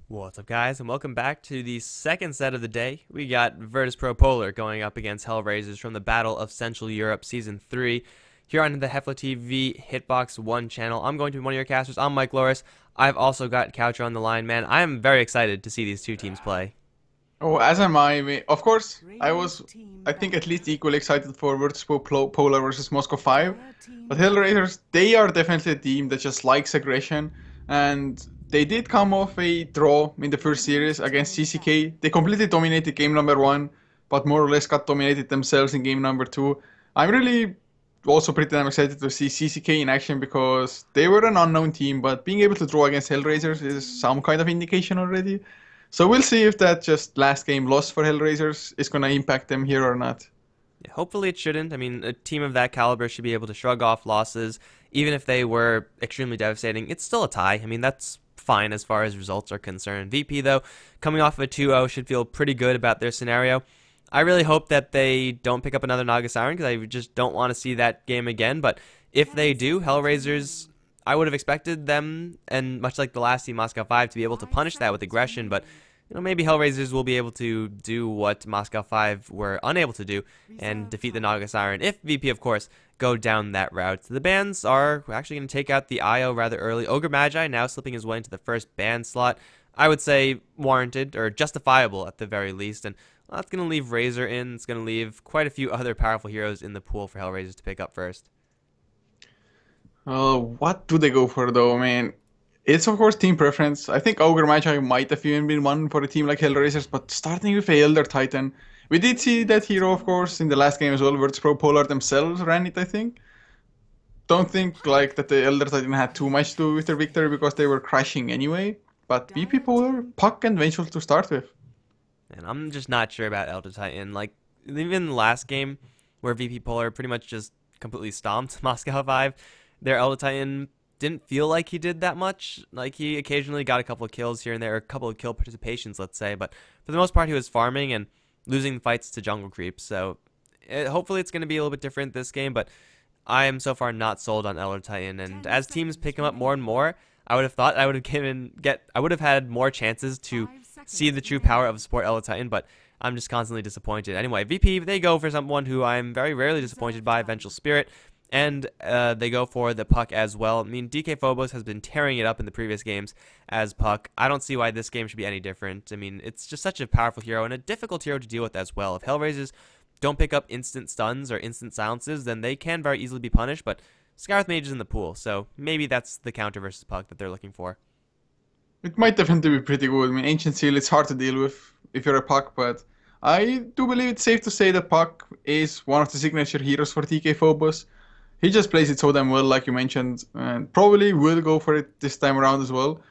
What's up, guys, and welcome back to the second set of the day. We got Virtus Pro Polar going up against HellRaisers from the Battle of Central Europe Season 3 here on the HeflaTV Hitbox 1 channel. I'm going to be one of your casters. I'm Mike Loris. I've also got Coucher on the line, man. I am very excited to see these two teams play. Oh, as am I. Of course, I think, at least equally excited for Virtus Pro Polar versus Moscow 5. But HellRaisers, they are definitely a team that just likes aggression. And they did come off a draw in the first series against CCK. They completely dominated game number 1, but more or less got dominated themselves in game number 2. I'm really also pretty damn excited to see CCK in action because they were an unknown team, but being able to draw against HellRaisers is some kind of indication already. So we'll see if that just last game loss for HellRaisers is going to impact them here or not. Yeah, hopefully it shouldn't. I mean, a team of that caliber should be able to shrug off losses, even if they were extremely devastating. It's still a tie. I mean, that's fine as far as results are concerned. VP, though, coming off of a 2-0, should feel pretty good about their scenario. I really hope that they don't pick up another Naga Siren because I just don't want to see that game again. But if they do, HellRaisers, I would have expected them, and much like the last team, Moscow 5, to be able to punish that with aggression. But maybe HellRaisers will be able to do what Moscow 5 were unable to do and defeat the Naga Siren. If VP, of course, go down that route. The bans are actually going to take out the IO rather early. Ogre Magi now slipping his way into the first ban slot. I would say warranted or justifiable at the very least. And that's going to leave Razor in. It's going to leave quite a few other powerful heroes in the pool for HellRaisers to pick up first. What do they go for though? I mean, it's of course team preference. I think Ogre Magi might have even been one for a team like HellRaisers, but starting with a Elder Titan. We did see that hero, of course, in the last game as well. Virtus Pro Polar themselves ran it, I think. Don't think like that the Elder Titan had too much to do with their victory because they were crashing anyway. But VP Polar, Puck and Vengeful to start with. And I'm just not sure about Elder Titan. Like, even the last game where VP Polar pretty much just completely stomped Moscow 5, their Elder Titan didn't feel like he did that much. Like, he occasionally got a couple of kills here and there, a couple of kill participations, let's say. But for the most part, he was farming and losing fights to jungle creeps. So hopefully it's going to be a little bit different this game. But I am so far not sold on Elder Titan. And as teams pick him up more and more, I would have thought I would have had more chances to see the true power of support Elder Titan, but I'm just constantly disappointed. Anyway, VP, they go for someone who I'm very rarely disappointed by, Vengeful Spirit, and they go for the Puck as well. I mean, DK Phobos has been tearing it up in the previous games as Puck. I don't see why this game should be any different. I mean, it's just such a powerful hero and a difficult hero to deal with as well. If HellRaisers don't pick up instant stuns or instant silences, then they can very easily be punished, but Scarlet Mage is in the pool, so maybe that's the counter versus Puck that they're looking for. It might definitely be pretty good. I mean, Ancient Seal, it's hard to deal with if you're a Puck, but I do believe it's safe to say that Puck is one of the signature heroes for TK Phobos. He just plays it so damn well, like you mentioned, and probably will go for it this time around as well.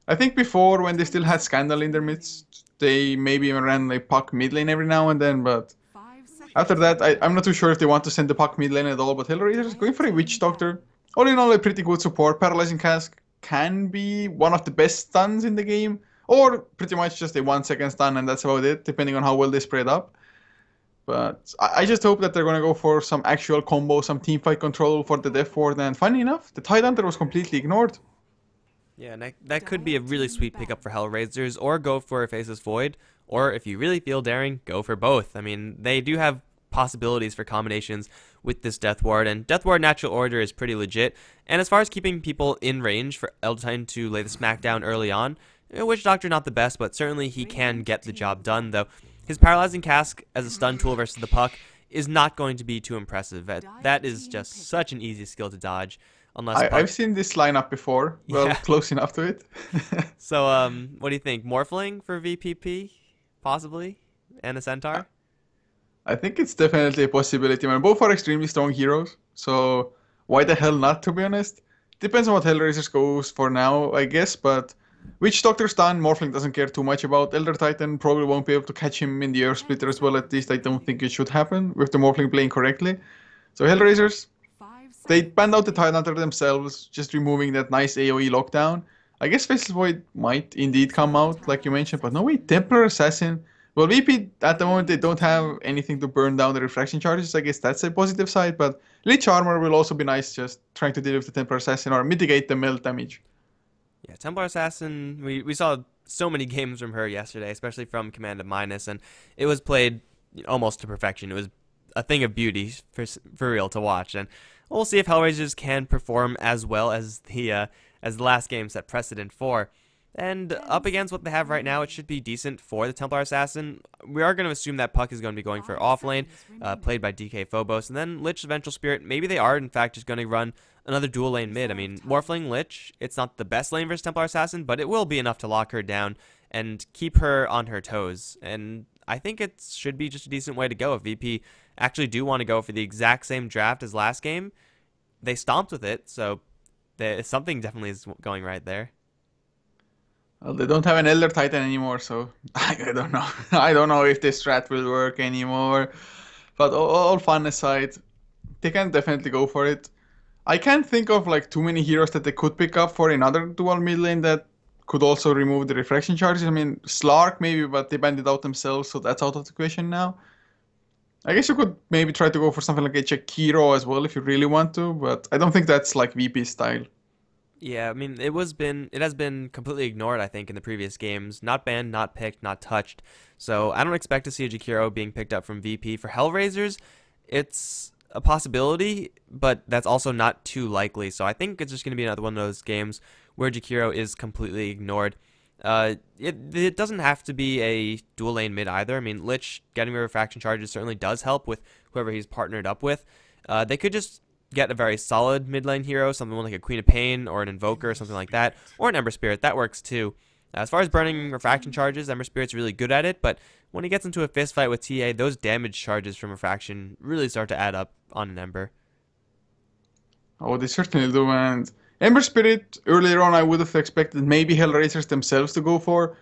I think before, when they still had Scandal in their midst, they maybe even ran a Puck mid lane every now and then, but after that, I'm not too sure if they want to send the Puck mid lane at all, but HellRaisers is going for a Witch Doctor. All in all, a pretty good support. Paralyzing Cask can be one of the best stuns in the game, or pretty much just a 1-second stun, and that's about it, depending on how well they spread up. But I just hope that they're going to go for some actual combo, some teamfight control for the Death Ward, and funny enough, the Tidehunter was completely ignored. Yeah, and that could be a really sweet pickup for HellRaisers, or go for a Faceless Void, or if you really feel daring, go for both. I mean, they do have possibilities for combinations with this Death Ward, and Death Ward Natural Order is pretty legit. And as far as keeping people in range for Elder Titan to lay the smackdown early on, Witch Doctor not the best, but certainly he can get the job done, though his Paralyzing Cask as a stun tool versus the Puck is not going to be too impressive. That is just such an easy skill to dodge. Unless I've seen this lineup before, well, yeah. Close enough to it. So, what do you think? Morphling for VPP, possibly, and a Centaur? I think it's definitely a possibility. I mean, both are extremely strong heroes, so why the hell not, to be honest? Depends on what HellRaisers goes for now, I guess, but Witch Doctor stun, Morphling doesn't care too much about. Elder Titan probably won't be able to catch him in the Earth Splitter as well, at least I don't think it should happen, with the Morphling playing correctly. So HellRaisers, they banned out the Tidehunter themselves, just removing that nice AoE lockdown. I guess Faceless Void might indeed come out, like you mentioned, but no way, Templar Assassin. Well, VP, at the moment, they don't have anything to burn down the refraction charges. I guess that's a positive side, but Lich Armor will also be nice, just trying to deal with the Templar Assassin or mitigate the melt damage. Yeah, Templar Assassin, we saw so many games from her yesterday, especially from Command of Minus, and it was played almost to perfection. It was a thing of beauty for real to watch, and we'll see if HellRaisers can perform as well as the last game set precedent for. And up against what they have right now, it should be decent for the Templar Assassin. We are going to assume that Puck is going to be going for offlane, played by DK Phobos, and then Lich Vengeful Spirit. Maybe they are, in fact, just going to run another dual lane mid. I mean, Morphling Lich, it's not the best lane versus Templar Assassin, but it will be enough to lock her down and keep her on her toes. And I think it should be just a decent way to go if VP actually do want to go for the exact same draft as last game. They stomped with it, so something definitely is going right there. Well, they don't have an Elder Titan anymore, so I don't know. I don't know if this strat will work anymore. But all fun aside, they can definitely go for it. I can't think of like too many heroes that they could pick up for another dual mid lane that could also remove the refraction charges. I mean, Slark maybe, but they banned it out themselves, so that's out of the question now. I guess you could maybe try to go for something like a Jakiro as well if you really want to, but I don't think that's like VP style. Yeah, I mean, it has been completely ignored, I think, in the previous games. Not banned, not picked, not touched. So I don't expect to see a Jakiro being picked up from VP. For HellRaisers, it's a possibility, but that's also not too likely. So I think it's just going to be another one of those games where Jakiro is completely ignored. It doesn't have to be a dual lane mid either. I mean, Lich getting rid of refraction charges certainly does help with whoever he's partnered up with. They could just get a very solid mid lane hero, something like a Queen of Pain or an Invoker or something like that, or an Ember Spirit. That works too. As far as burning refraction charges, Ember Spirit's really good at it, but when he gets into a fist fight with TA, those damage charges from refraction really start to add up on an Ember. Oh, they certainly do. And Ember Spirit, earlier on, I would have expected maybe HellRaisers themselves to go for.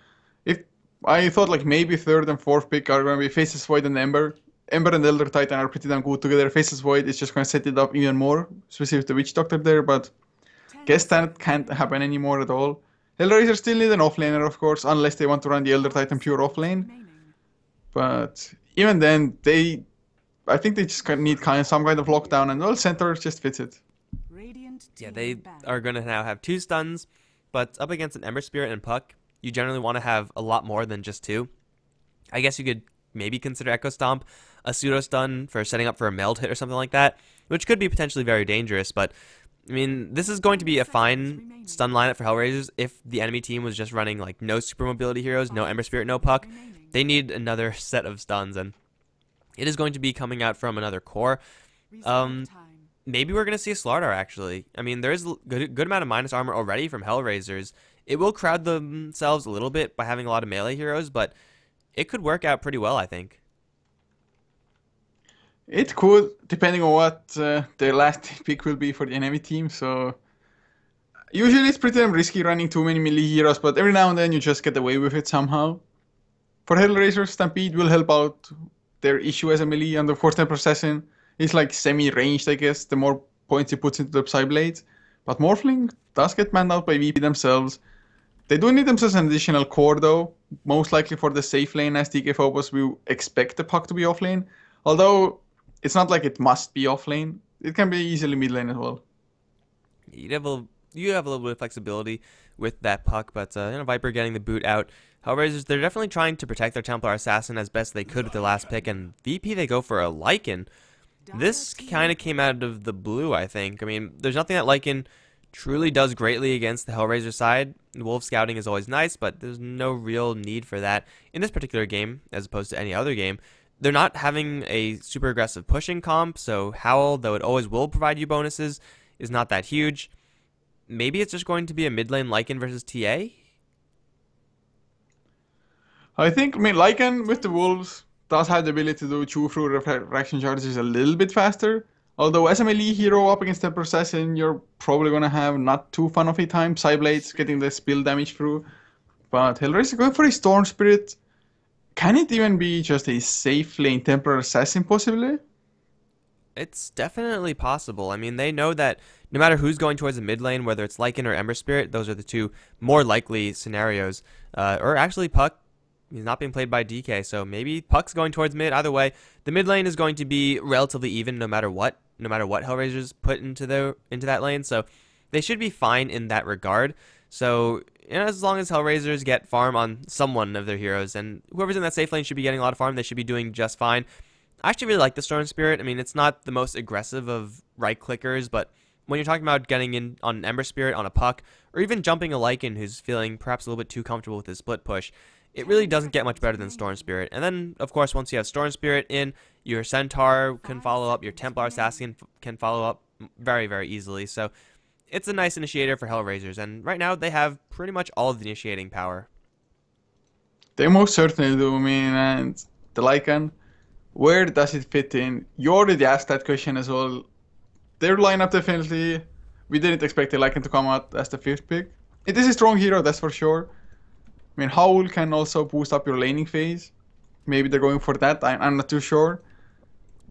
If I thought like maybe third and fourth pick are going to be Faceless Void and Ember. Ember and Elder Titan are pretty damn good together. Faceless Void is just going to set it up even more, especially with the Witch Doctor there, but guess that can't happen anymore at all. HellRaisers still need an offlaner, of course, unless they want to run the Elder Titan pure offlane. But even then, I think they just need some kind of lockdown, and well, Centaur just fits it. Yeah, they are going to now have 2 stuns, but up against an Ember Spirit and Puck, you generally want to have a lot more than just 2. I guess you could maybe consider Echo Stomp a pseudo stun for setting up for a meld hit or something like that, which could be potentially very dangerous. But I mean, this is going to be a fine stun lineup for HellRaisers if the enemy team was just running like no super mobility heroes, no Ember Spirit, no Puck. They need another set of stuns, and it is going to be coming out from another core. Maybe we're going to see a Slardar, actually. I mean, there is a good amount of minus armor already from HellRaisers. It will crowd themselves a little bit by having a lot of melee heroes, but it could work out pretty well, I think. It could, depending on what their last pick will be for the enemy team. So usually it's pretty risky running too many melee heroes, but every now and then you just get away with it somehow. For HellRaisers, Stampede will help out their issue as a melee, and of course Templar Assassin is like semi-ranged, I guess, the more points he puts into the Psyblade. But Morphling does get manned out by VP themselves. They do need themselves an additional core though, most likely for the safe lane as DK Phobos we expect the Puck to be offlane. Although it's not like it must be offlane, it can be easily mid lane as well. You have a little bit of flexibility with that Puck, but Viper getting the boot out. HellRaisers, they're definitely trying to protect their Templar Assassin as best they could with their last pick, and VP they go for a Lycan. This kind of came out of the blue, I think. I mean, there's nothing that Lycan truly does greatly against the HellRaiser side. Wolf Scouting is always nice, but there's no real need for that in this particular game, as opposed to any other game. They're not having a super aggressive pushing comp, so Howl, though it always will provide you bonuses, is not that huge. Maybe it's just going to be a mid lane Lycan versus TA? I mean, Lycan with the Wolves does have the ability to do chew through refraction charges a little bit faster. Although as a melee hero up against Templar Assassin, you're probably going to have not too fun of a time. Psyblades getting the spill damage through. But HellRaiser going for a Storm Spirit. Can it even be just a safe lane Templar Assassin possibly? It's definitely possible. I mean, they know that no matter who's going towards the mid lane, whether it's Lycan or Ember Spirit, those are the 2 more likely scenarios. Or actually Puck. He's not being played by DK, so maybe Puck's going towards mid. Either way, the mid lane is going to be relatively even no matter what HellRaisers put into that lane, so they should be fine in that regard. So as long as HellRaisers get farm on someone of their heroes, and whoever's in that safe lane should be getting a lot of farm, they should be doing just fine. I actually really like the Storm Spirit. I mean, it's not the most aggressive of right clickers, but when you're talking about getting in on an Ember Spirit on a puck, or even jumping a Lycan who's feeling perhaps a little bit too comfortable with his split push, it really doesn't get much better than Storm Spirit. And then, of course, once you have Storm Spirit in, your Centaur can follow up, your Templar Assassin can follow up very, very easily. So it's a nice initiator for HellRaisers, and right now they have pretty much all of the initiating power. They most certainly do, I mean, and the Lycan, where does it fit in? You already asked that question as well. Their lineup definitely, we didn't expect the Lycan to come out as the 5th pick. It is a strong hero, that's for sure. I mean, Howl can also boost up your laning phase. Maybe they're going for that, I'm not too sure.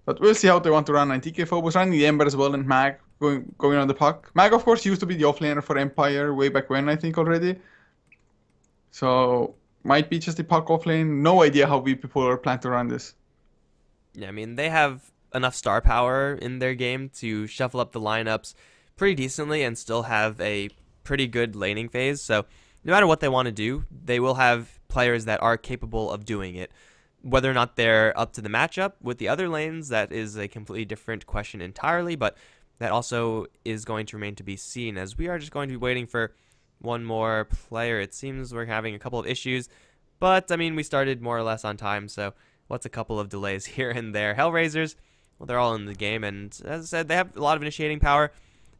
But we'll see how they want to run. And TK Phobos running the Ember as well, and Mag going on the puck. Mag, of course, used to be the offlaner for Empire way back when, I think, already. So, might be just the puck offlane. No idea how VP Polar plan to run this. Yeah, I mean, they have enough star power in their game to shuffle up the lineups pretty decently and still have a pretty good laning phase. So, no matter what they want to do, they will have players that are capable of doing it. Whether or not they're up to the matchup with the other lanes, that is a completely different question entirely, but that also is going to remain to be seen, as we are just going to be waiting for one more player. It seems we're having a couple of issues, but I mean, we started more or less on time, so what's a couple of delays here and there? HellRaisers, well, they're all in the game, and as I said, they have a lot of initiating power.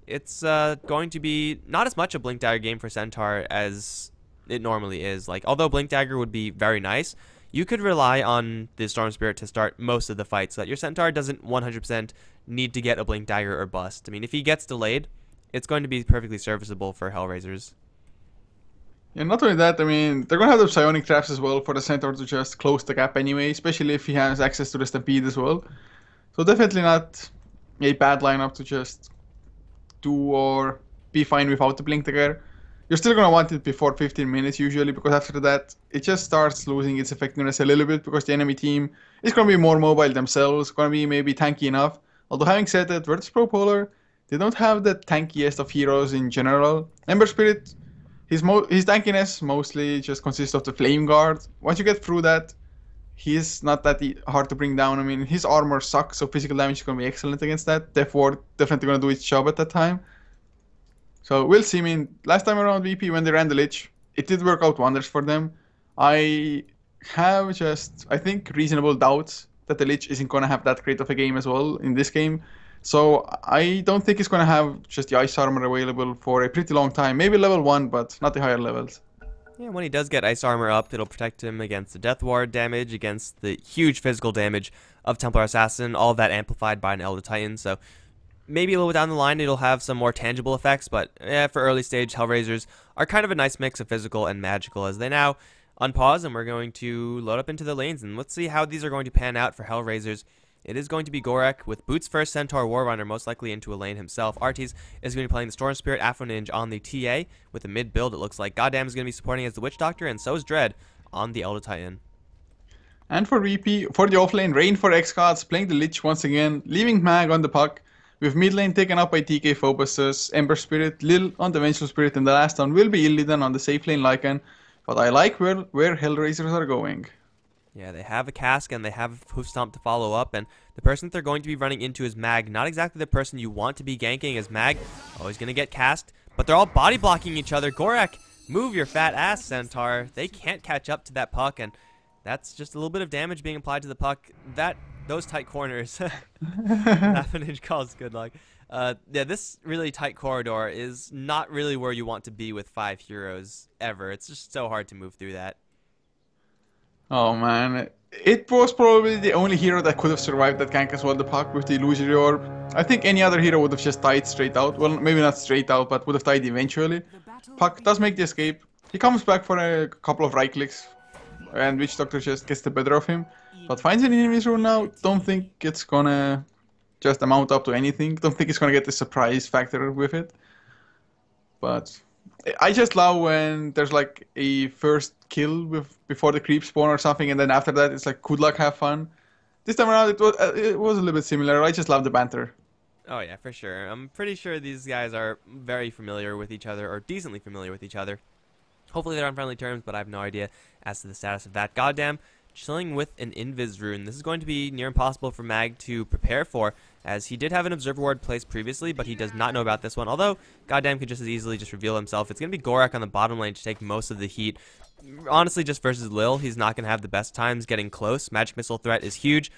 It's going to be not as much a Blink Dagger game for Centaur as it normally is. Like, although Blink Dagger would be very nice, you could rely on the Storm Spirit to start most of the fights so that your Centaur doesn't 100% need to get a Blink Dagger or bust. I mean, if he gets delayed, it's going to be perfectly serviceable for HellRaisers. Yeah, not only that, I mean, they're going to have the Psionic Traps as well for the Centaur to just close the gap anyway, especially if he has access to the Stampede as well. So definitely not a bad lineup to just do or be fine without the Blink Dagger. You're still going to want it before 15 minutes usually, because after that, it just starts losing its effectiveness a little bit because the enemy team is going to be more mobile themselves, going to be maybe tanky enough. Although having said that, Virtus Pro Polar, they don't have the tankiest of heroes in general. Ember Spirit, his tankiness mostly just consists of the Flame Guard. Once you get through that, he's not that hard to bring down. I mean, his armor sucks, so physical damage is going to be excellent against that. Death Ward definitely going to do its job at that time. So we'll see. I mean, last time around VP when they ran the Lich, it did work out wonders for them. I have just, I think, reasonable doubts that the Lich isn't going to have that great of a game as well in this game. So I don't think it's going to have just the Ice Armor available for a pretty long time. Maybe level 1, but not the higher levels. Yeah, when he does get Ice Armor up, it'll protect him against the Death Ward damage, against the huge physical damage of Templar Assassin, all of that amplified by an Elder Titan. So maybe a little bit down the line it'll have some more tangible effects, but for early stage, HellRaisers are kind of a nice mix of physical and magical as they now unpause, and we're going to load up into the lanes, and let's see how these are going to pan out for HellRaisers. It is going to be Gorek with Boots first, Centaur Warrunner most likely into a lane himself. Artis is going to be playing the Storm Spirit, Afro Ninja on the TA with a mid build. It looks like Goddamn is going to be supporting as the Witch Doctor, and so is Dread on the Elder Titan. And for VP, for the offlane, Rain for X-Gods, playing the Lich once again, leaving Mag on the puck, with mid lane taken up by TK Phobos, Ember Spirit, Lil on the Vengeful Spirit, and the last one will be Illidan on the safe lane Lycan. But I like where HellRaisers are going. Yeah, they have a cask and they have Hoof Stomp to follow up, and the person that they're going to be running into is Mag. Not exactly the person you want to be ganking as Mag. Always going to get cast, but they're all body blocking each other. Gorek, move your fat ass, Centaur. They can't catch up to that puck, and that's just a little bit of damage being applied to the puck. Those tight corners. Happenage calls good luck. Yeah, this really tight corridor is not really where you want to be with 5 heroes ever. It's just so hard to move through that. Oh man, it was probably the only hero that could have survived that gank as well, the puck with the illusory orb. I think any other hero would have just died straight out. Well, maybe not straight out, but would have died eventually. Puck does make the escape. He comes back for a couple of right clicks, and Witch Doctor just gets the better of him. But finds an enemy's rune now. Don't think it's gonna just amount up to anything. Don't think it's gonna get the surprise factor with it. But I just love when there's like a first kill before the creep spawn or something, and then after that it's like good luck, have fun. This time around it was a little bit similar. I just love the banter. Oh yeah, for sure. I'm pretty sure these guys are very familiar with each other, or decently familiar with each other. Hopefully they're on friendly terms, but I have no idea as to the status of that. Goddamn, chilling with an Invis rune. This is going to be near impossible for Mag to prepare for, as he did have an Observer Ward placed previously, but he does not know about this one. Although, Goddamn could just as easily just reveal himself. It's going to be Gorak on the bottom lane to take most of the heat. Honestly, just versus Lil, he's not going to have the best times getting close. Magic Missile threat is huge.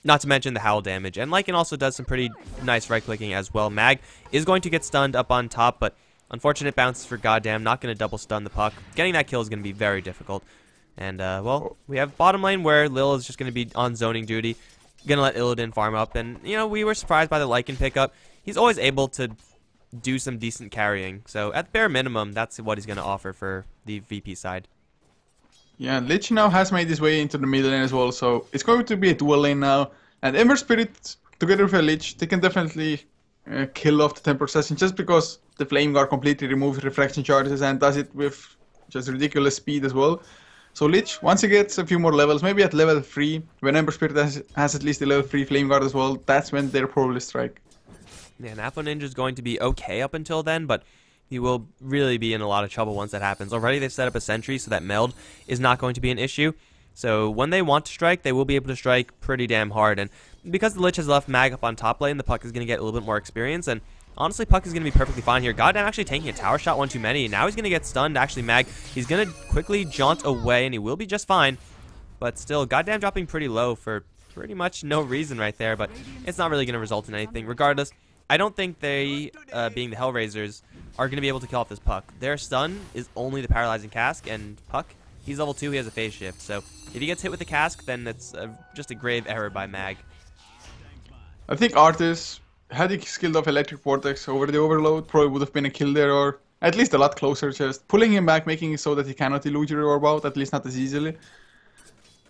Not to mention the howl damage. And Lycan also does some pretty nice right-clicking as well. Mag is going to get stunned up on top, but unfortunate bounces for Goddamn. Not going to double stun the puck. Getting that kill is going to be very difficult. And, well, we have bottom lane where Lil is just going to be on zoning duty. Going to let Illidan farm up. And, you know, we were surprised by the Lycan pickup. He's always able to do some decent carrying. So, at bare minimum, that's what he's going to offer for the VP side. Yeah, Lich now has made his way into the middle lane as well, so it's going to be a dual lane now. And Ember Spirit, together with a Lich, they can definitely kill off the Temper Assassin just because the Flame Guard completely removes refraction charges and does it with just ridiculous speed as well. So Lich, once he gets a few more levels, maybe at level 3, when Ember Spirit has at least a level 3 Flame Guard as well, that's when they'll probably strike. Yeah, and Afro Ninja is going to be okay up until then, but he will really be in a lot of trouble once that happens. Already they've set up a sentry so that meld is not going to be an issue. So when they want to strike, they will be able to strike pretty damn hard. And because the Lich has left Mag up on top lane, the Puck is going to get a little bit more experience. And honestly, Puck is going to be perfectly fine here. Goddamn actually taking a tower shot one too many. Now he's going to get stunned. Actually, Mag, he's going to quickly jaunt away, and he will be just fine. But still, Goddamn dropping pretty low for pretty much no reason right there. But it's not really going to result in anything. Regardless, I don't think they, being the HellRaisers, are going to be able to kill off this Puck. Their stun is only the Paralyzing Cask, and Puck, he's level 2, he has a phase shift. So if he gets hit with the Cask, then it's just a grave error by Mag. I think Artis, had he skilled off Electric Vortex over the Overload, probably would have been a kill there, or at least a lot closer, just pulling him back, making it so that he cannot elude your orb out, at least not as easily.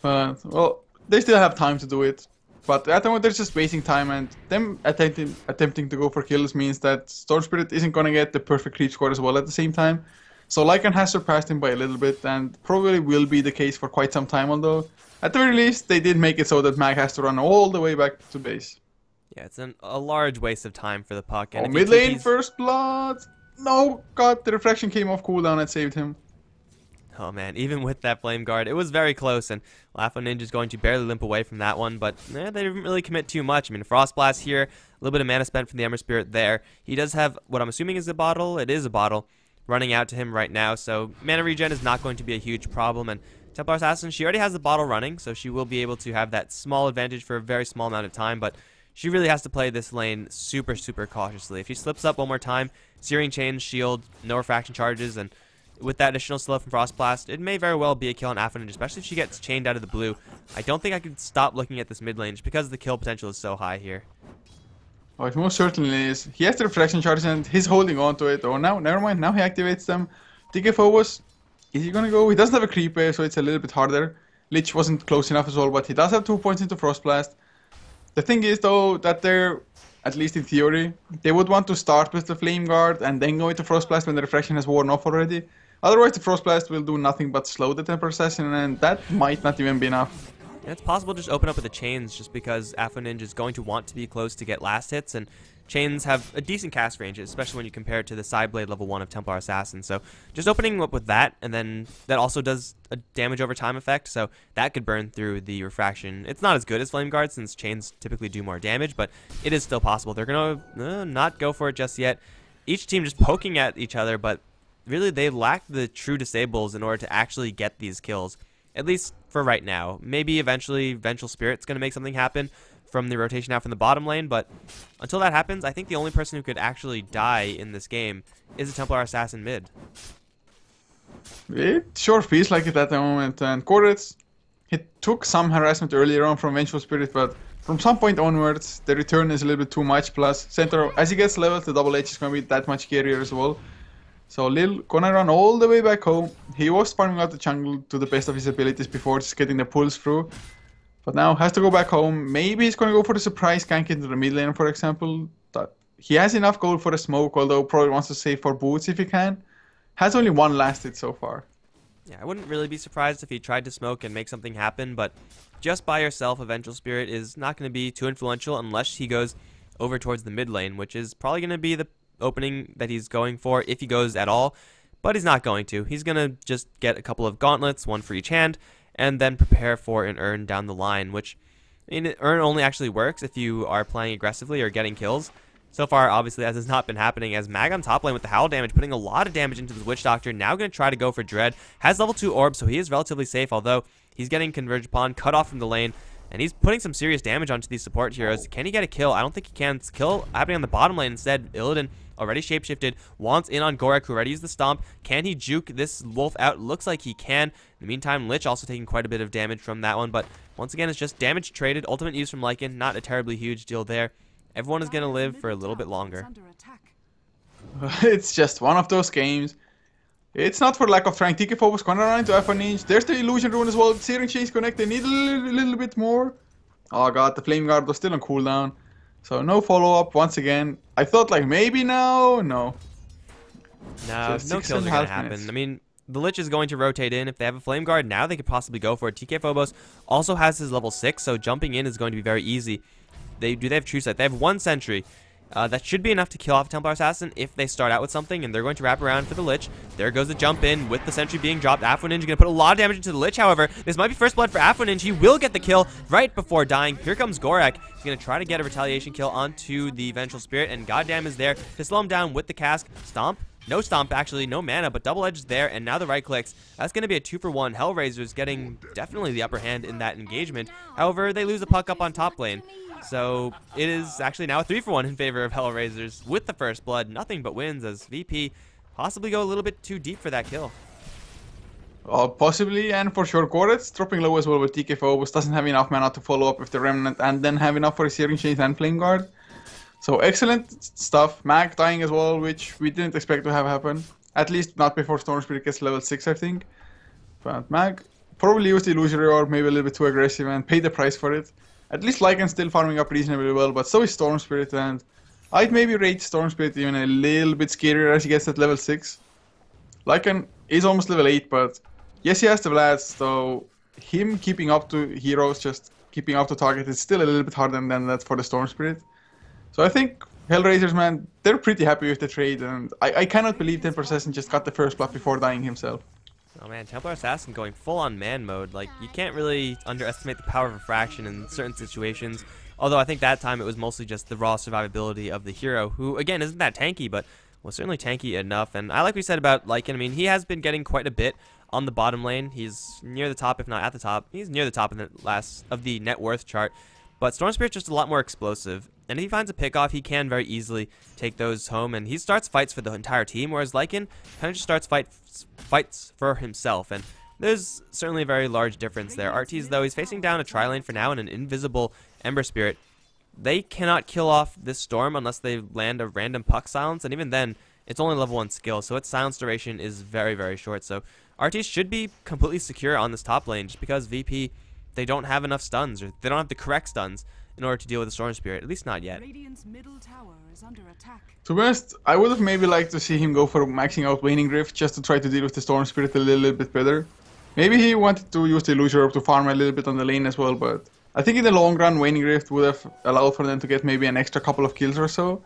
But, well, they still have time to do it. But at the moment, they're just wasting time, and them attempting to go for kills means that Storm Spirit isn't going to get the perfect creep score as well at the same time. So Lycan has surpassed him by a little bit, and probably will be the case for quite some time, although at the very least, they did make it so that Mag has to run all the way back to base. Yeah, it's a large waste of time for the Puck. And mid lane, first blood! No, God, the reflection came off cooldown and saved him. Oh man, even with that Flame Guard, it was very close, and Afro Ninja is going to barely limp away from that one, but they didn't really commit too much. I mean, Frost Blast here, a little bit of mana spent from the Ember Spirit there. He does have what I'm assuming is a bottle. It is a bottle running out to him right now, so mana regen is not going to be a huge problem. And Templar Assassin, she already has the bottle running, so she will be able to have that small advantage for a very small amount of time, but she really has to play this lane super, super cautiously. If she slips up one more time, Searing Chains, Shield, no refraction charges, and with that additional slow from Frost Blast, it may very well be a kill on Afro Ninja, especially if she gets chained out of the blue. I don't think I could stop looking at this mid lane just because the kill potential is so high here. Oh, it most certainly is. He has the reflection charges and he's holding on to it. Oh, now, never mind. Now he activates them. DK Phobos, is he gonna go? He doesn't have a creep wave, so it's a little bit harder. Lich wasn't close enough as well, but he does have 2 points into Frost Blast. The thing is, though, that they're, at least in theory, they would want to start with the Flame Guard and then go into Frost Blast when the reflection has worn off already. Otherwise, the Frost Blast will do nothing but slow the Temper Assassin, and that might not even be enough. And it's possible to just open up with the Chains just because Afro Ninja is going to want to be close to get last hits, and Chains have a decent cast range, especially when you compare it to the Sideblade level 1 of Templar Assassin. So just opening up with that, and then that also does a damage over time effect, so that could burn through the refraction. It's not as good as Flame Guard since Chains typically do more damage, but it is still possible. They're going to not go for it just yet. Each team just poking at each other, but really they lack the true disables in order to actually get these kills, at least for right now. Maybe eventually Vengeful Spirit's going to make something happen from the rotation out from the bottom lane, but until that happens, I think the only person who could actually die in this game is a Templar Assassin mid. It sure feels like it at the moment, and Koretz, he took some harassment earlier on from Vengeful Spirit, but from some point onwards, the return is a little bit too much, plus Centaur, as he gets leveled, the double H is going to be that much scarier as well. So Lil gonna run all the way back home. He was farming out the jungle to the best of his abilities before just getting the pulls through. But now has to go back home. Maybe he's gonna go for the surprise gank into the mid lane, for example. He has enough gold for a smoke, although probably wants to save for boots if he can. Has only one last hit so far. Yeah, I wouldn't really be surprised if he tried to smoke and make something happen, but just by yourself, a Vengeful Spirit is not going to be too influential unless he goes over towards the mid lane, which is probably going to be the opening that he's going for if he goes at all. but he's not going to. He's going to just get a couple of gauntlets, one for each hand, and then prepare for an urn down the line, which, I mean, urn only actually works if you are playing aggressively or getting kills. So far, obviously, that has not been happening, as Mag on top lane with the Howl damage, putting a lot of damage into the Witch Doctor. Now going to try to go for Dread. Has level 2 orb, so he is relatively safe, although he's getting converged upon, cut off from the lane, and he's putting some serious damage onto these support heroes. Can he get a kill? I don't think he can. Kill happening on the bottom lane instead. Illidan already shapeshifted, wants in on Gorak, who already used the stomp. Can he juke this wolf out? Looks like he can. In the meantime, Lich also taking quite a bit of damage from that one, but once again, it's just damage traded. Ultimate use from Lycan, not a terribly huge deal there. Everyone is going to live for a little bit longer. It's just one of those games. It's not for lack of trying. TK Phobos gonna run into F1 Ninja. There's the Illusion Rune as well. Searing Chase Connect. They need a little bit more. Oh god, the Flame Guard was still on cooldown. So no follow-up once again. I thought like maybe now. No. No kills are going to happen. I mean, the Lich is going to rotate in. If they have a Flame Guard now, they could possibly go for it. TK Phobos also has his level 6, so jumping in is going to be very easy. They have True Sight. They have 1 sentry. That should be enough to kill off a Templar Assassin if they start out with something, and they're going to wrap around for the Lich. There goes the jump in with the sentry being dropped. HeflaTV going to put a lot of damage into the Lich, however. This might be first blood for HeflaTV. He will get the kill right before dying. Here comes Gorak. He's going to try to get a retaliation kill onto the Vengeful Spirit, and goddamn is there to slow him down with the cask. Stomp. No stomp, actually. No mana, but double edge is there, and now the right clicks. That's going to be a 2-for-1. HellRaisers getting definitely the upper hand in that engagement. However, they lose a puck up on top lane. So it is actually now a 3-for-1 in favor of HellRaisers with the first blood. Nothing but wins as VP possibly go a little bit too deep for that kill. Possibly, and for sure Goret's dropping low as well with TK Phobos. Doesn't have enough mana to follow up with the Remnant and then have enough for a Searing Chains and Flame Guard. So excellent stuff. Mag dying as well, which we didn't expect to have happen. At least not before Storm Spirit gets level 6, I think. But Mag probably used the Illusory Orb, maybe a little bit too aggressive, and paid the price for it. At least Lycan's still farming up reasonably well, but so is Storm Spirit, and I'd maybe rate Storm Spirit even a little bit scarier as he gets at level 6. Lycan is almost level 8, but yes, he has the Vlads, so him keeping up to heroes, just keeping up to target, is still a little bit harder than that for the Storm Spirit. So I think HellRaisers, man, they're pretty happy with the trade, and I cannot believe Templar Assassin just got the first blood before dying himself. Oh man, Templar Assassin going full on man mode. Like, you can't really underestimate the power of refraction in certain situations. Although I think that time it was mostly just the raw survivability of the hero, who again isn't that tanky, but was certainly tanky enough. And I like we said about Lycan, I mean, he has been getting quite a bit on the bottom lane. He's near the top, if not at the top. He's near the top in the last of the net worth chart. But Storm Spirit's just a lot more explosive. And if he finds a pickoff, he can very easily take those home. And he starts fights for the entire team, whereas Lycan kind of just starts fights for himself. And there's certainly a very large difference there. Artees, though, he's facing down a tri-lane for now and an invisible Ember Spirit. They cannot kill off this Storm unless they land a random puck silence. And even then, it's only level 1 skill. So its silence duration is very, very short. So Artees should be completely secure on this top lane just because VP, they don't have enough stuns, or they don't have the correct stuns in order to deal with the Storm Spirit, at least not yet. To be honest, I would have maybe liked to see him go for maxing out Waning Rift just to try to deal with the Storm Spirit a little bit better. Maybe he wanted to use the Illusion Orb to farm a little bit on the lane as well, but I think in the long run Waning Rift would have allowed for them to get maybe an extra couple of kills or so.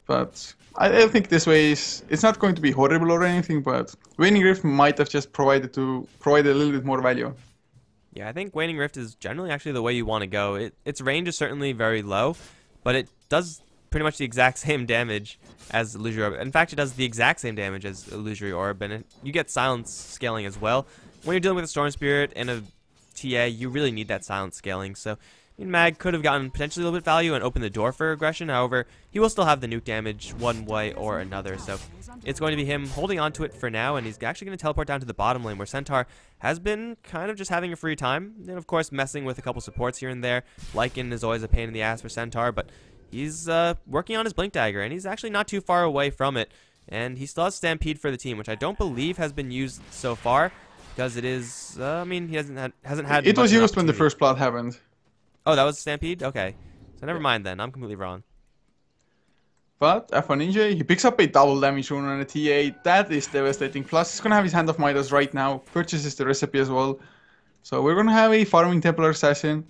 But I think this way it's not going to be horrible or anything, but Waning Rift might have just provided a little bit more value. Yeah, I think Waning Rift is generally actually the way you want to go. Its range is certainly very low, but it does pretty much the exact same damage as Illusory Orb. In fact, it does the exact same damage as Illusory Orb, and you get silence scaling as well. When you're dealing with a Storm Spirit and a TA, you really need that silence scaling. So, I mean, Mag could have gotten potentially a little bit of value and opened the door for aggression. However, he will still have the nuke damage one way or another. So, it's going to be him holding on to it for now, and he's actually going to teleport down to the bottom lane where Centaur has been kind of just having a free time. And, of course, messing with a couple supports here and there. Lycan is always a pain in the ass for Centaur, but he's working on his Blink Dagger, and he's actually not too far away from it. And he still has Stampede for the team, which I don't believe has been used so far, because it is, I mean, he hasn't had. It was used when the first blood happened. Oh, that was Stampede? Okay. So never mind then. I'm completely wrong. But F1 Ninja, he picks up a double damage rune on a TA. That is devastating. Plus, he's going to have his Hand of Midas right now. Purchases the recipe as well. So we're going to have a farming Templar Assassin.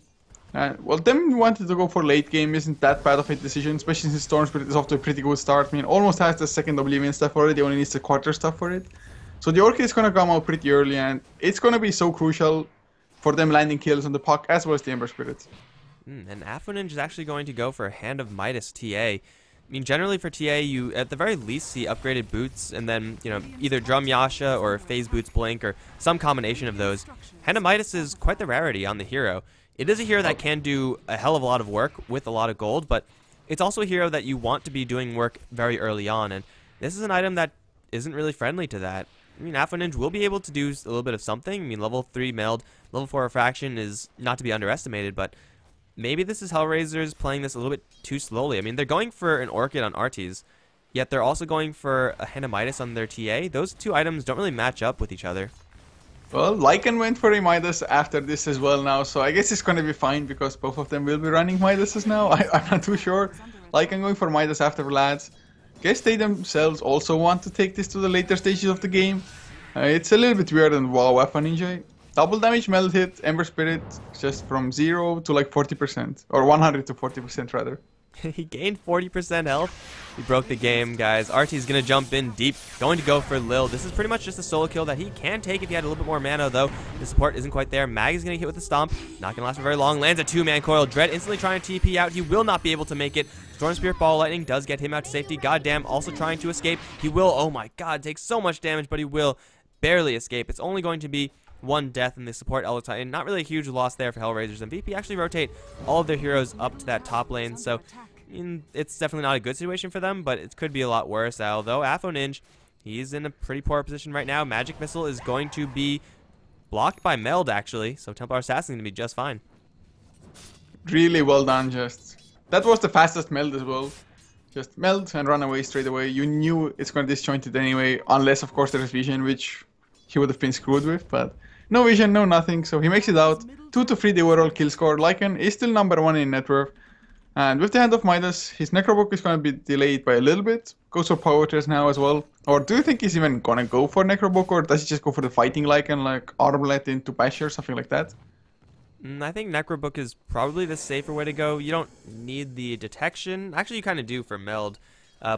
Well, them wanted to go for late game isn't that bad of a decision, especially since Storm Spirit is off to a pretty good start. I mean, almost has the second Oblivion stuff already, only needs the quarter stuff for it. So the Orchid is going to come out pretty early, and it's going to be so crucial for them landing kills on the puck as well as the Ember Spirit. And Aphroninge is actually going to go for Hand of Midas TA. I mean, generally for TA, you at the very least see upgraded boots, and then, you know, either Drum Yasha or Phase Boots Blink, or some combination of those. Hand of Midas is quite the rarity on the hero. It is a hero that can do a hell of a lot of work with a lot of gold, but it's also a hero that you want to be doing work very early on, and this is an item that isn't really friendly to that. I mean, Aphroninge will be able to do a little bit of something. I mean, level 3 meld, level 4 refraction is not to be underestimated, but maybe this is HellRaisers playing this a little bit too slowly. I mean, they're going for an Orchid on Arties, yet they're also going for a Hand of Midas on their TA. Those two items don't really match up with each other. Well, Lycan went for a Midas after this as well now, so I guess it's going to be fine because both of them will be running Midases now. I'm not too sure. Lycan going for Midas after Vlads. Guess they themselves also want to take this to the later stages of the game. It's a little bit weird and wow, Weapon Ninja. Double damage meld hit, Ember Spirit, just from 0 to like 40%. Or 100 to 40% rather. He gained 40% health. He broke the game, guys. RT's going to jump in deep, going to go for Lil. This is pretty much just a solo kill that he can take if he had a little bit more mana, though. The support isn't quite there. Mag is going to hit with the stomp. Not going to last for very long. Lands a 2-man coil. Dread instantly trying to TP out. He will not be able to make it. Storm Spirit Ball Lightning does get him out to safety. Goddamn, also trying to escape. He will, oh my god, take so much damage, but he will barely escape. It's only going to be one death in the support Elder Titan. Not really a huge loss there for HellRaisers, and VP actually rotate all of their heroes up to that top lane, so I mean, it's definitely not a good situation for them, but it could be a lot worse. Although Aphroninge, he's in a pretty poor position right now. Magic Missile is going to be blocked by Meld, actually, so Templar Assassin is going to be just fine. Really well done, just. That was the fastest meld as well. Just meld and run away straight away. You knew it's going to disjoint it anyway, unless, of course, there's vision, which he would have been screwed with, but no vision, no nothing, so he makes it out. 2 to 3 the overall kill score. Lycan is still number 1 in net worth. And with the Hand of Midas, his Necrobook is going to be delayed by a little bit. Goes for Power Tears now as well. Or do you think he's even going to go for Necrobook, or does he just go for the fighting Lycan, like Armlet into Basher, something like that? I think Necrobook is probably the safer way to go. You don't need the detection. Actually, you kind of do for Meld.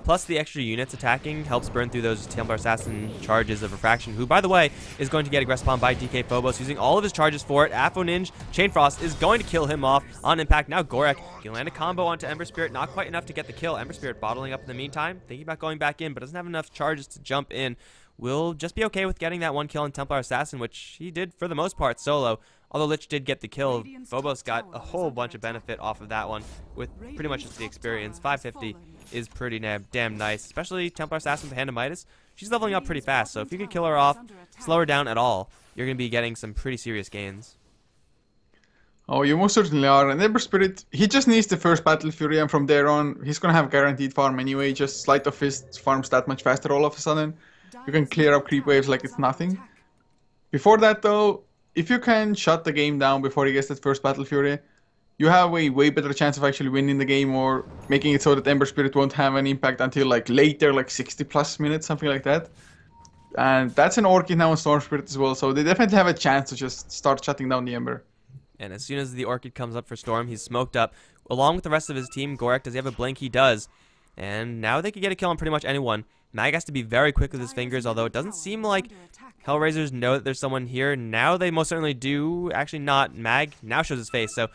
Plus, the extra units attacking helps burn through those Templar Assassin charges of Refraction, who, by the way, is going to get aggressed upon by DK Phobos, using all of his charges for it. Aphroninge, Chain Frost is going to kill him off on impact. Now Gorek can land a combo onto Ember Spirit, not quite enough to get the kill. Ember Spirit bottling up in the meantime, thinking about going back in, but doesn't have enough charges to jump in. Will just be okay with getting that one kill on Templar Assassin, which he did for the most part solo. Although Lich did get the kill, Phobos got a whole bunch of benefit off of that one with pretty much just the experience. 550 is pretty damn nice, especially Templar Assassin with Hand of Midas. She's leveling up pretty fast, so if you can kill her off, slow her down at all, you're going to be getting some pretty serious gains. Oh, you most certainly are. And Ember Spirit, he just needs the first Battle Fury, and from there on, he's going to have guaranteed farm anyway. Just Sleight of Fist farms that much faster all of a sudden. You can clear up creep waves like it's nothing. Before that, though, if you can shut the game down before he gets that first Battle Fury, you have a way better chance of actually winning the game, or making it so that Ember Spirit won't have an impact until like later, like 60 plus minutes, something like that. And that's an Orchid now and Storm Spirit as well, so they definitely have a chance to just start shutting down the Ember. And as soon as the Orchid comes up for Storm, he's smoked up. Along with the rest of his team, Gorek, does he have a blink? He does. And now they can get a kill on pretty much anyone. Mag has to be very quick with his fingers, although it doesn't seem like HellRaisers know that there's someone here. Now they most certainly do. Actually not. Mag now shows his face, so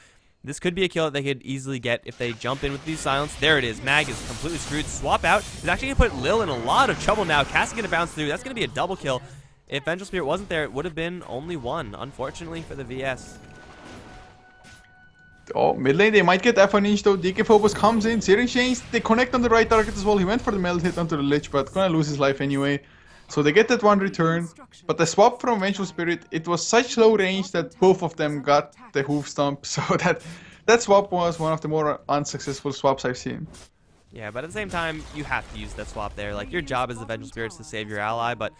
this could be a kill that they could easily get if they jump in with the silence. There it is. Mag is completely screwed. Swap out is actually going to put Lil in a lot of trouble now. Cass is going to bounce through. That's going to be a double kill. If Vengeful Spirit wasn't there, it would have been only one, unfortunately, for the VS. Oh, mid lane, they might get Aphroninge though. DK Phobos comes in, Searing Chains, they connect on the right target as well. He went for the meld hit onto the Lich, but gonna lose his life anyway. So they get that one return. But the swap from Vengeful Spirit, it was such low range that both of them got the hoof stomp. So that swap was one of the more unsuccessful swaps I've seen. Yeah, but at the same time, you have to use that swap there. Like, your job as the Vengeful Spirits to save your ally, but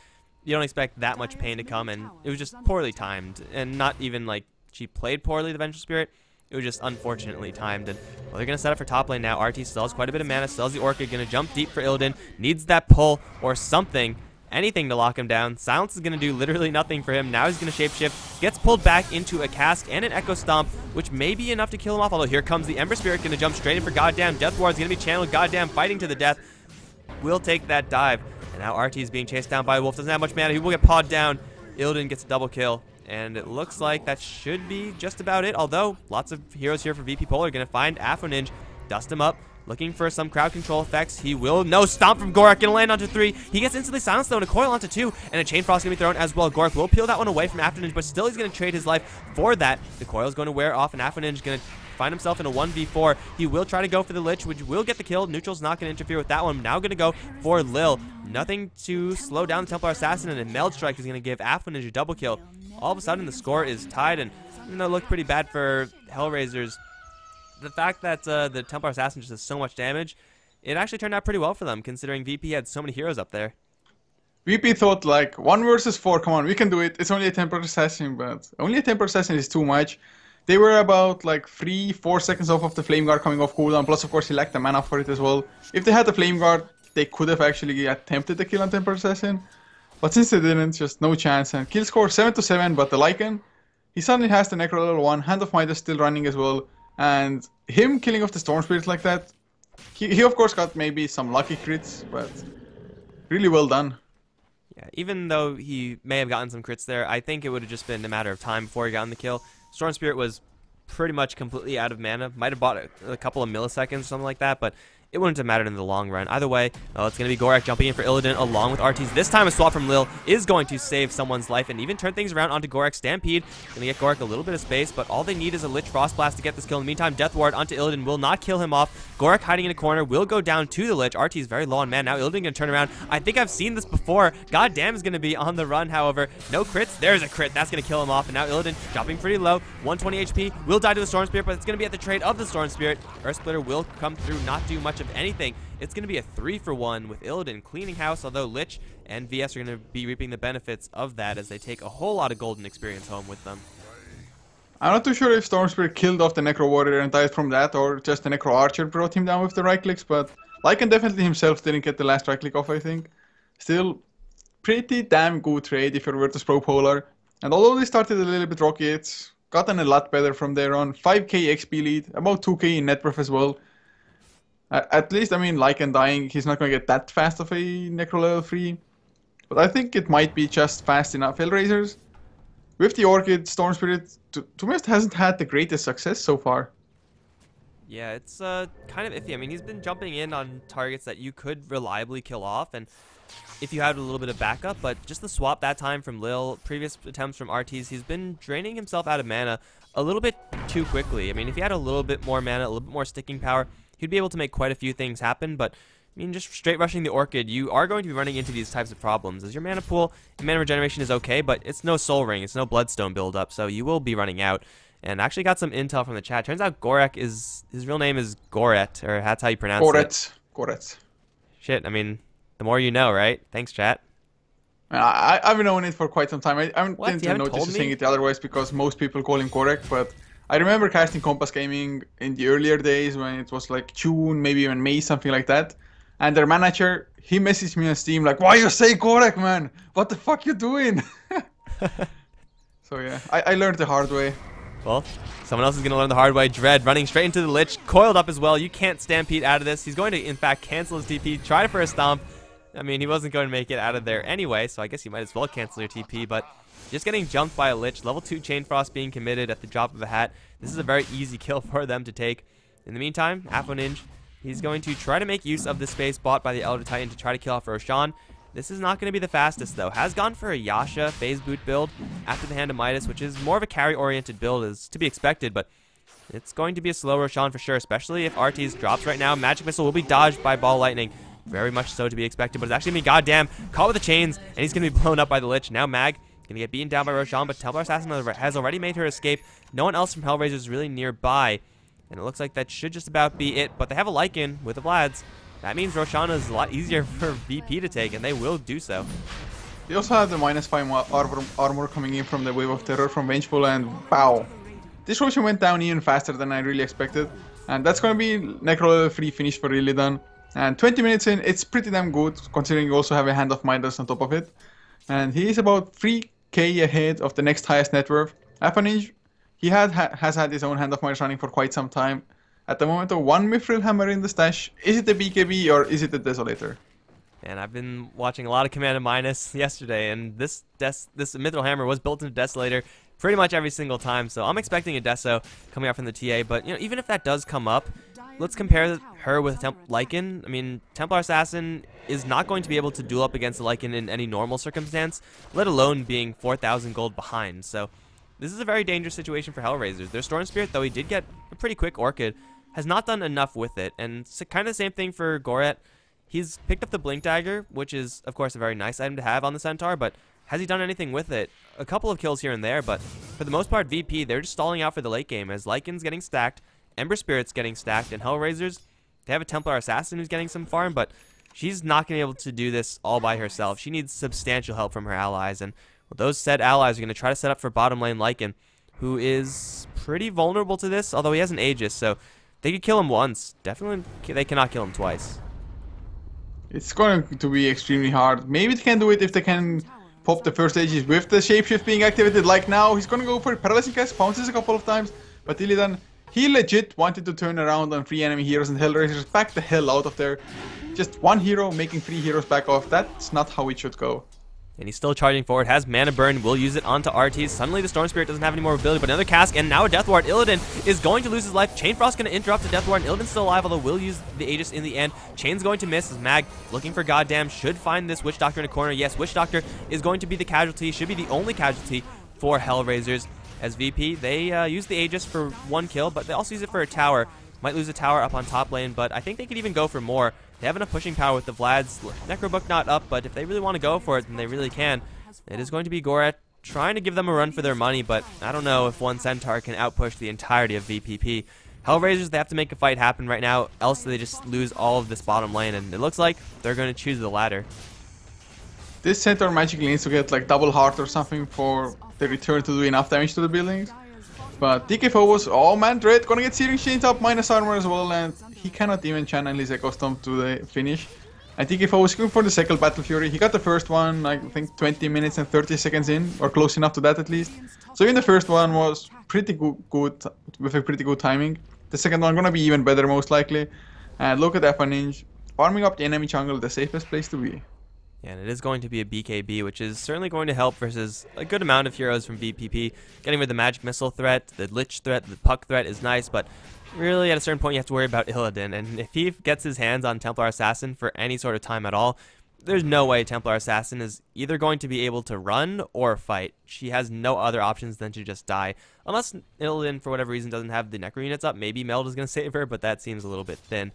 you don't expect that much pain to come, and it was just poorly timed. And not even like she played poorly, the Vengeful Spirit. It was just unfortunately timed. And well, they're going to set up for top lane now. RT still has quite a bit of mana. Still has the Orchid. Going to jump deep for Illidan. Needs that pull or something. anything to lock him down. Silence is going to do literally nothing for him. Now he's going to shapeshift, gets pulled back into a cask and an Echo Stomp, which may be enough to kill him off, although here comes the Ember Spirit, going to jump straight in for Goddamn. Death Ward is going to be channeled. Goddamn, fighting to the death. Will take that dive. And now RT is being chased down by a wolf. Doesn't have much mana. He will get pawed down. Illidan gets a double kill. And it looks like that should be just about it. Although, lots of heroes here for VP Polar. Going to find HeflaTV, dust him up, looking for some crowd control effects. He will. No, Stomp from Gorak. Going to land onto 3. He gets instantly silenced, though, and a coil onto 2. And a Chain Frost going to be thrown as well. Gorak will peel that one away from HeflaTV, but still he's going to trade his life for that. The coil is going to wear off, and HeflaTV is going to find himself in a 1v4. He will try to go for the Lich, which will get the kill. Neutral's not going to interfere with that one. Now going to go for Lil. Nothing to slow down the Templar Assassin, and a Meld Strike is going to give HeflaTV a double kill. All of a sudden, the score is tied, and even though it looked pretty bad for HellRaisers, the fact that the Templar Assassin just does so much damage, it actually turned out pretty well for them, considering VP had so many heroes up there. VP thought, like, 1 versus 4, come on, we can do it. It's only a Templar Assassin, but only a Templar Assassin is too much. They were about, like, 3-4 seconds off of the Flame Guard coming off cooldown, plus, of course, he lacked the mana for it as well. If they had the Flame Guard, they could have actually attempted the kill on Templar Assassin. But since they didn't, just no chance. And kill score 7-7, but the Lycan, he suddenly has the Necro level 1, Hand of Midas still running as well. And him killing off the Storm Spirit like that, he of course got maybe some lucky crits, but really well done. Yeah, even though he may have gotten some crits there, I think it would have just been a matter of time before he got the kill. Storm Spirit was pretty much completely out of mana. Might have bought a couple of milliseconds or something like that, but it wouldn't have mattered in the long run. Either way, it's going to be Gorak jumping in for Illidan along with RTs. This time a swap from Lil is going to save someone's life and even turn things around onto Gorak. Stampede going to get Gorak a little bit of space, but all they need is a Lich Frost Blast to get this kill. In the meantime, Death Ward onto Illidan will not kill him off. Gorak hiding in a corner will go down to the Lich. RT is very low on mana. Now Illidan going to turn around. I think I've seen this before. Goddamn is going to be on the run, however. No crits. There's a crit. That's going to kill him off. And now Illidan dropping pretty low. 120 HP. Will die to the Storm Spirit, but it's going to be at the trade of the Storm Spirit. Earth Splitter will come through, not do much of anything. It's going to be a 3-for-1 with Illidan cleaning house, although Lich and VS are going to be reaping the benefits of that as they take a whole lot of golden experience home with them. I'm not too sure if Storm Spirit killed off the Necro Warrior and died from that, or just the Necro Archer brought him down with the right clicks, but Lycan definitely himself didn't get the last right click off, I think. Still, pretty damn good trade if you're Virtus Pro Polar. And although they started a little bit rocky, it's gotten a lot better from there on. 5k XP lead, about 2k in net worth as well. At least, I mean, Lycan dying, he's not going to get that fast of a Necro level 3. But I think it might be just fast enough. HellRaisers, with the Orchid, Storm Spirit, to be honest, hasn't had the greatest success so far. Yeah, it's kind of iffy. I mean, he's been jumping in on targets that you could reliably kill off, and if you had a little bit of backup, but just the swap that time from Lil, previous attempts from RTs, he's been draining himself out of mana a little bit too quickly. I mean, if he had a little bit more mana, a little bit more sticking power, he'd be able to make quite a few things happen, but I mean, just straight rushing the Orchid, you are going to be running into these types of problems, as your mana pool and mana regeneration is okay, but it's no Soul Ring, it's no Bloodstone buildup, so you will be running out. And actually got some intel from the chat. Turns out Gorak is, his real name is Goret, or that's how you pronounce it. Goret. Shit, I mean, the more you know, right? Thanks, chat. I've known it for quite some time. I didn't You haven't notice told you me? saying it otherwise because most people call him Gorak, but I remember casting Compass Gaming in the earlier days when it was like June, maybe even May, something like that. And their manager, he messaged me on Steam like, "Why you say Gorak, man? What the fuck you doing?" So yeah, I learned the hard way. Well, someone else is going to learn the hard way. Dread running straight into the Lich, coiled up as well. You can't Stampede out of this. He's going to, in fact, cancel his TP, try for a Stomp. I mean, he wasn't going to make it out of there anyway, so I guess you might as well cancel your TP, but just getting jumped by a Lich. Level 2 Chain Frost being committed at the drop of a hat. This is a very easy kill for them to take. In the meantime, HeflaTV, he's going to try to make use of the space bought by the Elder Titan to try to kill off Roshan. This is not going to be the fastest, though. Has gone for a Yasha phase boot build after the Hand of Midas, which is more of a carry-oriented build, is to be expected, but it's going to be a slow Roshan for sure, especially if RT's drops right now. Magic Missile will be dodged by Ball Lightning. Very much so to be expected, but it's actually going to be goddamn caught with the chains, and he's going to be blown up by the Lich. Now Mag going to get beaten down by Roshan, but Templar Assassin has already made her escape. No one else from HellRaisers is really nearby, and it looks like that should just about be it, but they have a Lycan with the Vlads. That means Roshan is a lot easier for VP to take, and they will do so. They also have the -5 armor coming in from the Wave of Terror from Vengeful, and pow! This Roshan went down even faster than I really expected, and that's going to be Necro level 3 finish for Illidan. And 20 minutes in, it's pretty damn good, considering you also have a Hand of Midas on top of it. And he is about 3k ahead of the next highest net worth. Apaninj, he has had his own Hand of Midas running for quite some time. At the moment, one Mithril Hammer in the stash. Is it a BKB or is it a Desolator? And I've been watching a lot of Command & Minus yesterday, and this Mithril Hammer was built into Desolator pretty much every single time, so I'm expecting a Deso coming out from the TA, but you know, even if that does come up, let's compare her with Lycan. I mean, Templar Assassin is not going to be able to duel up against the Lycan in any normal circumstance, let alone being 4,000 gold behind, so this is a very dangerous situation for HellRaisers. Their Storm Spirit, though he did get a pretty quick Orchid, has not done enough with it, and it's kind of the same thing for Goret. He's picked up the Blink Dagger, which is, of course, a very nice item to have on the Centaur, but has he done anything with it? A couple of kills here and there, but for the most part, VP, they're just stalling out for the late game as Lycan's getting stacked, Ember Spirit's getting stacked, and HellRaisers, they have a Templar Assassin who's getting some farm, but she's not going to be able to do this all by herself. She needs substantial help from her allies, and well, those said allies are going to try to set up for bottom lane Lycan, who is pretty vulnerable to this, although he has an Aegis, so they could kill him once. Definitely, they cannot kill him twice. It's going to be extremely hard. Maybe they can do it if they can pop the first Aegis with the Shapeshift being activated. Like now, he's going to go for it. Paralyzing Cast, bounces a couple of times, but Illidan, he legit wanted to turn around on 3 enemy heroes, and HellRaisers back the hell out of there. Just one hero making 3 heroes back off. That's not how it should go. And he's still charging forward, has Mana Burn, will use it onto RTs. Suddenly the Storm Spirit doesn't have any more ability, but another cask, and now a Death Ward. Illidan is going to lose his life. Chainfrost's going to interrupt the Death Ward, and Illidan's still alive, although will use the Aegis in the end. Chain's going to miss as Mag, looking for Goddamn, should find this Witch Doctor in a corner. Yes, Witch Doctor is going to be the casualty, should be the only casualty for HellRaisers. As VP, they use the Aegis for 1 kill, but they also use it for a tower. Might lose a tower up on top lane, but I think they could even go for more. They have enough pushing power with the Vlad's Necrobook not up, but if they really want to go for it, then they really can. It is going to be Goret trying to give them a run for their money, but I don't know if one Centaur can outpush the entirety of VPP. HellRaisers, they have to make a fight happen right now, else they just lose all of this bottom lane, and it looks like they're going to choose the latter. This Centaur magically needs to get like double heart or something for the return to do enough damage to the buildings. But DK Phobos, oh man, Dread gonna get Searing Chains up, minus armor as well, and he cannot even channel his Echo Storm to the finish. And DK Phobos going for the second Battle Fury. He got the first one, I think 20 minutes and 30 seconds in, or close enough to that at least. So even the first one was pretty good with a pretty good timing. The second one gonna be even better most likely. And look at Apaninj, farming up the enemy jungle, the safest place to be. Yeah, and it is going to be a BKB, which is certainly going to help versus a good amount of heroes from VPP. Getting rid of the Magic Missile threat, the Lich threat, the Puck threat is nice, but really at a certain point you have to worry about Illidan, and if he gets his hands on Templar Assassin for any sort of time at all, there's no way Templar Assassin is either going to be able to run or fight. She has no other options than to just die. Unless Illidan, for whatever reason, doesn't have the Necro units up, maybe Meld is going to save her, but that seems a little bit thin.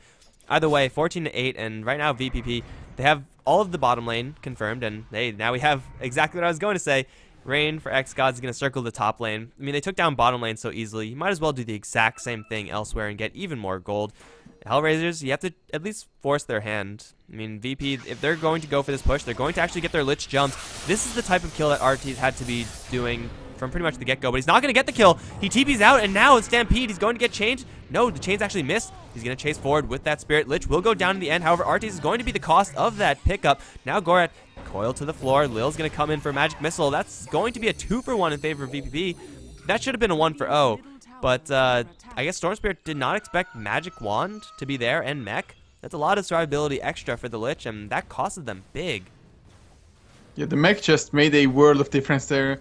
Either way, 14-8, and right now VPP, they have all of the bottom lane confirmed, and hey, now we have exactly what I was going to say. Rain for X-Gods is going to circle the top lane. I mean, they took down bottom lane so easily. You might as well do the exact same thing elsewhere and get even more gold. HellRaisers, you have to at least force their hand. I mean, VP, if they're going to go for this push, they're going to actually get their Lich jumps. This is the type of kill that RT's had to be doing from pretty much the get-go, but he's not going to get the kill. He TP's out, and now in Stampede, he's going to get changed. No, the chains actually missed. He's going to chase forward with that Spirit. Lich will go down in the end. However, RT's is going to be the cost of that pickup. Now Goret coiled to the floor. Lil's going to come in for Magic Missile. That's going to be a 2-for-1 in favor of VPP. That should have been a 1-for-0, but I guess Storm Spirit did not expect Magic Wand to be there and Mech. That's a lot of survivability extra for the Lich, and that costed them big. Yeah, the Mech just made a world of difference there.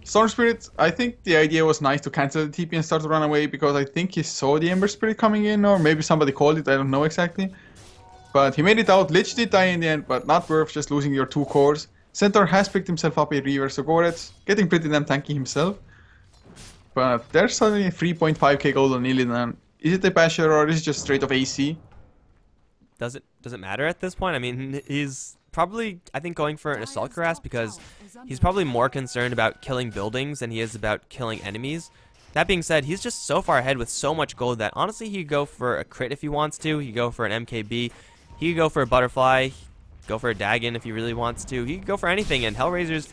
Storm Spirit, I think the idea was nice to cancel the TP and start to run away because I think he saw the Ember Spirit coming in, or maybe somebody called it, I don't know exactly. But he made it out. Lich did die in the end, but not worth just losing your 2 cores. Centaur has picked himself up a Reaver, so Goret's getting pretty damn tanky himself. But there's suddenly 3.5k gold on Illidan. Is it a Basher or is it just straight up AC? Does it matter at this point? I mean, he's probably, I think, going for an Assault Cuirass because he's probably more concerned about killing buildings than he is about killing enemies. That being said, he's just so far ahead with so much gold that honestly he could go for a crit if he wants to. He could go for an MKB. He could go for a Butterfly. Go for a Dagon if he really wants to. He could go for anything, and HellRaisers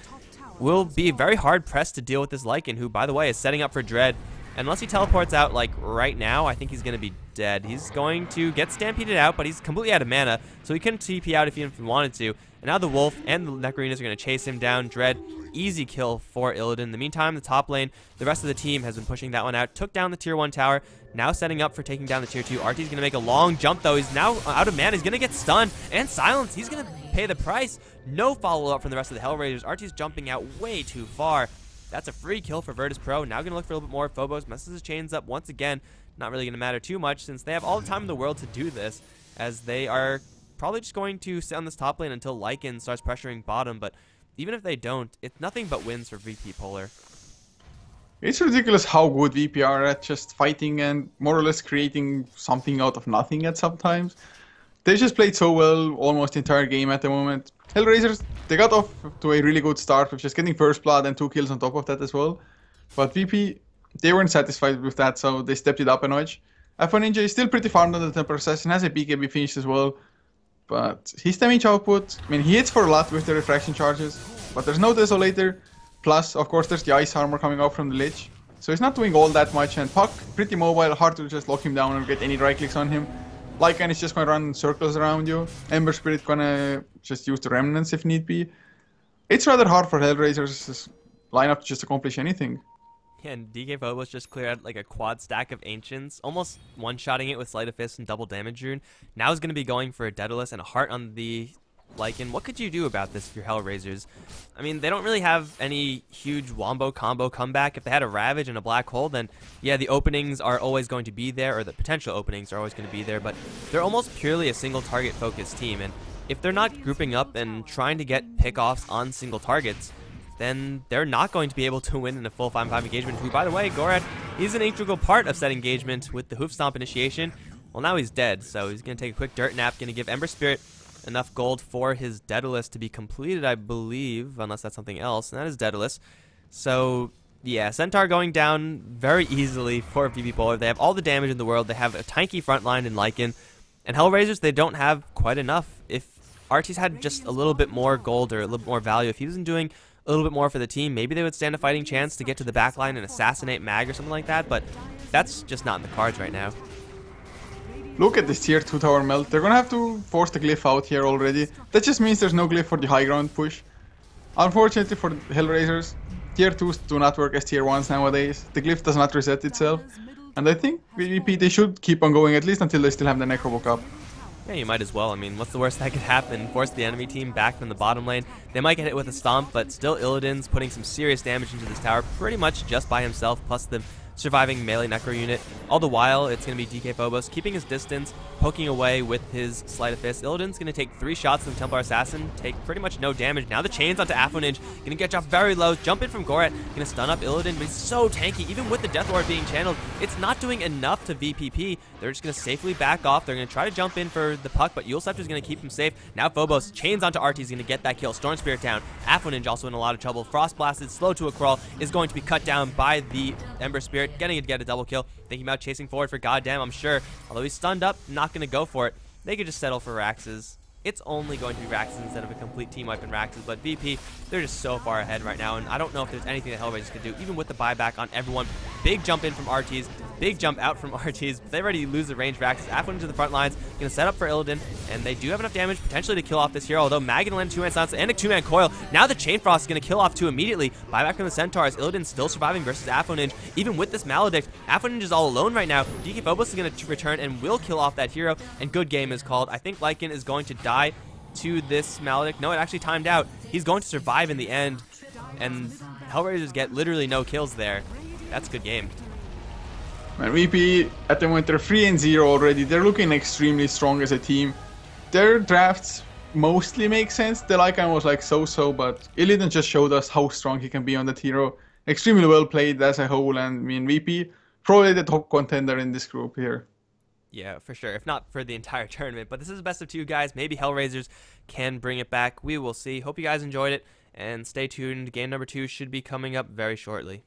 will be very hard pressed to deal with this Lycan, who, by the way, is setting up for Dread. Unless he teleports out like right now, I think he's going to be dead. He's going to get stampeded out, but he's completely out of mana, so he couldn't TP out if he wanted to. And now the Wolf and the Necrounus are going to chase him down. Dread, easy kill for Illidan. In the meantime, the top lane, the rest of the team has been pushing that one out. Took down the tier 1 tower, now setting up for taking down the tier 2. RT's going to make a long jump, though. He's now out of mana. He's going to get stunned and silenced. He's going to pay the price. No follow-up from the rest of the HellRaisers. RT's jumping out way too far. That's a free kill for Virtus Pro. Now going to look for a little bit more. Phobos messes his chains up once again. Not really going to matter too much since they have all the time in the world to do this, as they are probably just going to sit on this top lane until Lycan starts pressuring bottom. But even if they don't, it's nothing but wins for VP Polar. It's ridiculous how good VP are at just fighting and more or less creating something out of nothing at sometimes. They just played so well almost the entire game at the moment. HellRaisers, they got off to a really good start with just getting first blood and 2 kills on top of that as well. But VP, they weren't satisfied with that, so they stepped it up a notch. F1 Ninja is still pretty farmed on the Temper Assassin, has a BKB finished as well. But his damage output, I mean, he hits for a lot with the refraction charges, but there's no Desolator. Plus, of course, there's the Ice Armor coming out from the Lich. So he's not doing all that much, and Puck, pretty mobile, hard to just lock him down or get any right clicks on him. Lycan is just going to run in circles around you. Ember Spirit gonna just use the Remnants if need be. It's rather hard for HellRaisers' lineup to just accomplish anything. Yeah, and DK Phobos just cleared out like a quad stack of Ancients, almost one-shotting it with Sleight of Fist and double damage rune. Now he's going to be going for a Daedalus and a Heart on the Lycan. What could you do about this if you're HellRaisers? I mean, they don't really have any huge wombo combo comeback. If they had a Ravage and a Black Hole, then yeah, the openings are always going to be there, or the potential openings are always going to be there, but they're almost purely a single target focused team, and if they're not grouping up and trying to get pickoffs on single targets, then they're not going to be able to win in a full 5-5 engagement, who, by the way, Gorad, he's an integral part of said engagement with the Hoof Stomp initiation. Well, now he's dead, so he's going to take a quick dirt nap, going to give Ember Spirit enough gold for his Daedalus to be completed, I believe, unless that's something else, and that is Daedalus. So, yeah, Centaur going down very easily for VP Polar. They have all the damage in the world. They have a tanky front line in Lycan, and HellRaisers, they don't have quite enough. If Artie's had just a little bit more gold or a little bit more value, if he wasn't doing a little bit more for the team, maybe they would stand a fighting chance to get to the back line and assassinate Mag or something like that, but that's just not in the cards right now. Look at this tier 2 tower melt. They're gonna have to force the glyph out here already. That just means there's no glyph for the high ground push. Unfortunately for HellRaisers, tier 2s do not work as tier 1s nowadays. The glyph does not reset itself. And I think VP, they should keep on going at least until they still have the Necrobook up. Yeah, you might as well. I mean, what's the worst that could happen? Force the enemy team back from the bottom lane. They might get hit with a stomp, but still Illidan's putting some serious damage into this tower pretty much just by himself, plus the surviving melee necro unit. All the while, it's going to be DK Phobos keeping his distance, poking away with his Sleight of Fist. Illidan's going to take 3 shots from Templar Assassin, take pretty much no damage. Now the chains onto Aphonage, going to get dropped very low, jump in from Gorat, going to stun up Illidan, but he's so tanky. Even with the Death Ward being channeled, it's not doing enough to VPP. They're just going to safely back off. They're going to try to jump in for the puck, but Yulscepter's going to keep him safe. Now Phobos chains onto Artie's going to get that kill. Storm Spirit down. Aphonage also in a lot of trouble. Frost Blasted, slow to a crawl, is going to be cut down by the Ember Spirit, getting it to get a double kill. Thinking about chasing forward for goddamn, I'm sure. Although he's stunned up, not going to go for it. They could just settle for Raxes. It's only going to be Raxes instead of a complete team wipe in Raxes, but VP, they're just so far ahead right now, and I don't know if there's anything that HellRaisers could do, even with the buyback on everyone. Big jump in from RTs, big jump out from RTs. They already lose the range. Raxes Aphonage to the front lines, going to set up for Illidan, and they do have enough damage potentially to kill off this hero, although Mag and land 2-man silence and a 2-man coil. Now the Chain Frost is going to kill off 2 immediately. Buyback from the Centaurs. Illidan's still surviving versus Aphonage. Even with this Maledict, Aphonage is all alone right now. DK Phobos is going to return and will kill off that hero, and good game is called. I think Lycan is going to die to this Maledict. No, it actually timed out. He's going to survive in the end, and HellRaisers get literally no kills there. That's a good game. Man, VP, at the moment, they're 3-0 already. They're looking extremely strong as a team. Their drafts mostly make sense. The Lycan was like so-so, but Illidan just showed us how strong he can be on that hero. Extremely well played as a whole, and I mean, VP, probably the top contender in this group here. Yeah, for sure. If not for the entire tournament. But this is a best of 2, guys. Maybe HellRaisers can bring it back. We will see. Hope you guys enjoyed it. And stay tuned. Game number 2 should be coming up very shortly.